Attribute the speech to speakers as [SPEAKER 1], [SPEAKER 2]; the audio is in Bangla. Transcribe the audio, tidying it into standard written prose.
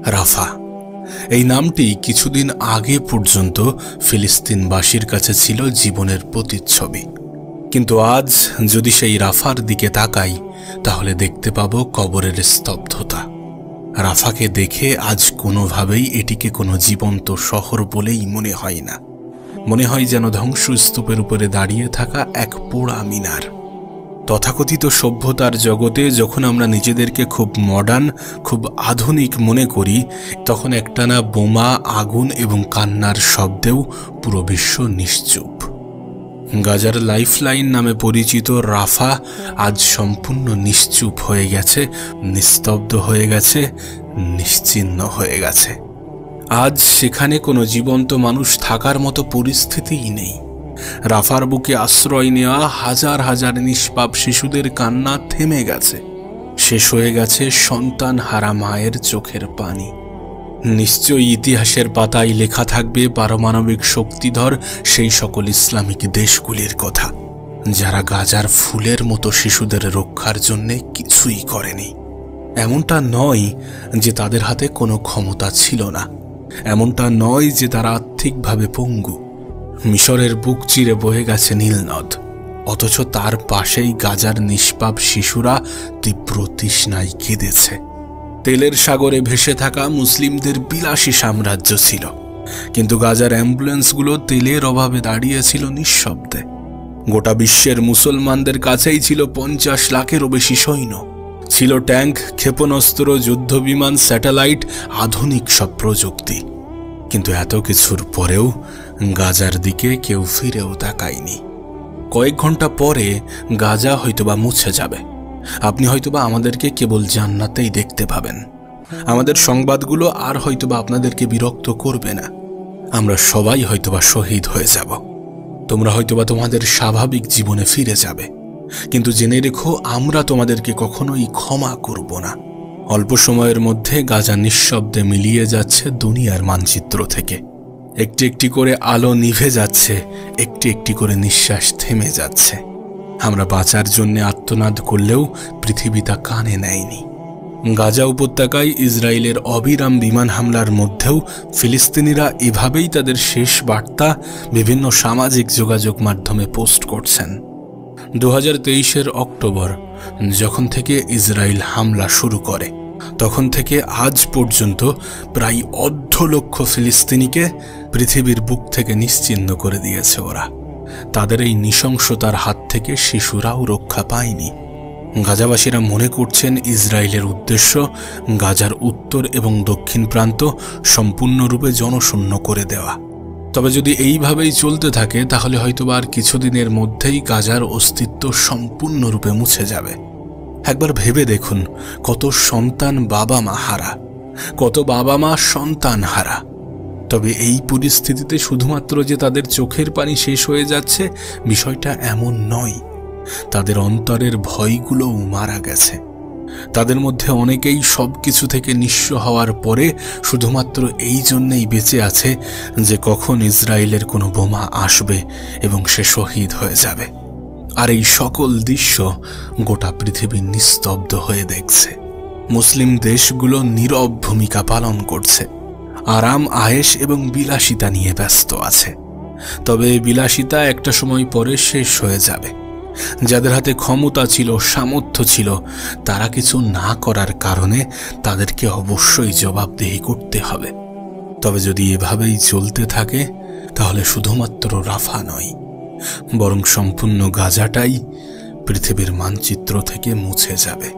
[SPEAKER 1] রাফা এই নামটি কিছুদিন আগে পর্যন্ত ফিলিস্তিনবাসীর কাছে ছিল জীবনের প্রতিচ্ছবি। কিন্তু আজ যদি সেই রাফার দিকে তাকাই তাহলে দেখতে পাবো কবরের স্তব্ধতা। রাফাকে দেখে আজ কোনোভাবেই এটিকে কোনো জীবন্ত শহর বলেই মনে হয় না। মনে হয় যেন ধ্বংসস্তূপের উপরে দাঁড়িয়ে থাকা এক পোড়া মিনার। তথাকথিত সভ্যতার জগতে যখন আমরা নিজেদেরকে খুব মডার্ন, খুব আধুনিক মনে করি, তখন একটানা বোমা, আগুন এবং কান্নার শব্দেও পুরো বিশ্ব নিশ্চুপ। গাজার লাইফলাইন নামে পরিচিত রাফা আজ সম্পূর্ণ নিশ্চুপ হয়ে গেছে, নিস্তব্ধ হয়ে গেছে, নিশ্চিহ্ন হয়ে গেছে। আজ সেখানে কোনো জীবন্ত মানুষ থাকার মতো পরিস্থিতিই নেই। রাফার বুকে আশ্রয় নেওয়া হাজার হাজার নিষ্পাপ শিশুদের কান্না থেমে গেছে। শেষ হয়ে গেছে সন্তান হারা মায়ের চোখের পানি। নিশ্চয়ই ইতিহাসের পাতায় লেখা থাকবে পারমাণবিক শক্তিধর সেই সকল ইসলামিক দেশগুলির কথা, যারা গাজার ফুলের মতো শিশুদের রক্ষার জন্যে কিছুই করেনি। এমনটা নয় যে তাদের হাতে কোনো ক্ষমতা ছিল না, এমনটা নয় যে তারা আর্থিকভাবে পঙ্গু। মিশরের বুক চিরে বয়ে গেছে নীল নদ, অথচ তার পাশেই গাজার নিষ্পাপ শিশুরা তীব্র তৃষ্ণায় কেঁদেছে। তেলের সাগরে ভেসে থাকা মুসলিমদের বিলাসী সাম্রাজ্য ছিল, কিন্তু গাজার অ্যাম্বুলেন্সগুলো তেলের অভাবে দাঁড়িয়েছিল নিঃশব্দে। গোটা বিশ্বের মুসলমানদের কাছেই ছিল 50 লাখেরও বেশি সৈন্য, ছিল ট্যাঙ্ক, ক্ষেপণাস্ত্র, যুদ্ধবিমান, স্যাটেলাইট, আধুনিক সব প্রযুক্তি। কিন্তু এত কিছুর পরেও গাজার দিকে কেউ ফিরেও তাকায়নি। কয়েক ঘন্টা পরে গাজা হয়তোবা মুছে যাবে। আপনি হয়তোবা আমাদেরকে কেবল জান্নাতেই দেখতে পাবেন। আমাদের সংবাদগুলো আর হয়তোবা আপনাদেরকে বিরক্ত করবে না। আমরা সবাই হয়তোবা শহীদ হয়ে যাব। তোমরা হয়তোবা তোমাদের স্বাভাবিক জীবনে ফিরে যাবে, কিন্তু জেনে রেখো আমরা তোমাদেরকে কখনোই ক্ষমা করব না। অল্প সময়ের মধ্যে গাজা নিঃশব্দে মিলিয়ে যাচ্ছে দুনিয়ার মানচিত্র থেকে। একটি একটি করে আলো নিভে যাচ্ছে, একটি একটি করে নিঃশ্বাস থেমে যাচ্ছে। আমরা বাঁচার জন্য আর্তনাদ করলেও পৃথিবী তা কানে নেয়নি। গাজা উপত্যকায় ইসরায়েলের অবিরাম বিমান হামলার মধ্যেও ফিলিস্তিনিরা এভাবেই তাদের শেষ বার্তা বিভিন্ন সামাজিক যোগাযোগ মাধ্যমে পোস্ট করছেন। 2023-এর অক্টোবর যখন থেকে ইসরায়েল হামলা শুরু করে, তখন থেকে আজ পর্যন্ত প্রায় 1.5 লক্ষ ফিলিস্তিনিকে পৃথিবীর বুক থেকে নিশ্চিহ্ন করে দিয়েছে ওরা। তাদের এই নৃশংসতার হাত থেকে শিশুরাও রক্ষা পায়নি। গাজাবাসীরা মনে করছেন ইসরায়েলের উদ্দেশ্য গাজার উত্তর এবং দক্ষিণ প্রান্ত সম্পূর্ণরূপে জনশূন্য করে দেওয়া। তবে যদি এইভাবেই চলতে থাকে তাহলে হয়তোবা আর কিছুদিনের মধ্যেই গাজার অস্তিত্ব সম্পূর্ণরূপে মুছে যাবে। একবার ভেবে দেখুন, কত সন্তান বাবা মা হারা, কত বাবা মা সন্তান হারা। তবে এই পরিস্থিতিতে শুধুমাত্র যে তাদের চোখের পানি শেষ হয়ে যাচ্ছে বিষয়টা এমন নয়, তাদের অন্তরের ভয়গুলোও মারা গেছে। তাদের মধ্যে অনেকেই সবকিছু থেকে নিঃস্ব হওয়ার পরে শুধুমাত্র এই জন্যেই বেঁচে আছে যে কখন ইসরায়েলের কোনো বোমা আসবে এবং সে শহীদ হয়ে যাবে। আর এই সকল দৃশ্য গোটা পৃথিবী নিস্তব্ধ হয়ে দেখছে। মুসলিম দেশগুলো নীরব ভূমিকা পালন করছে, আরাম আয়েশ এবং বিলাসিতা নিয়ে ব্যস্ত আছে। তবে বিলাসিতা একটা সময় পরে শেষ হয়ে যাবে। যাদের হাতে ক্ষমতা ছিল, সামর্থ্য ছিল, তারা কিছু না করার কারণে তাদেরকে অবশ্যই জবাবদিহি করতে হবে। তবে যদি এভাবেই চলতে থাকে তাহলে শুধুমাত্র রাফা নয়, বরং সম্পূর্ণ গাজাটাই পৃথিবীর মানচিত্র থেকে মুছে যাবে।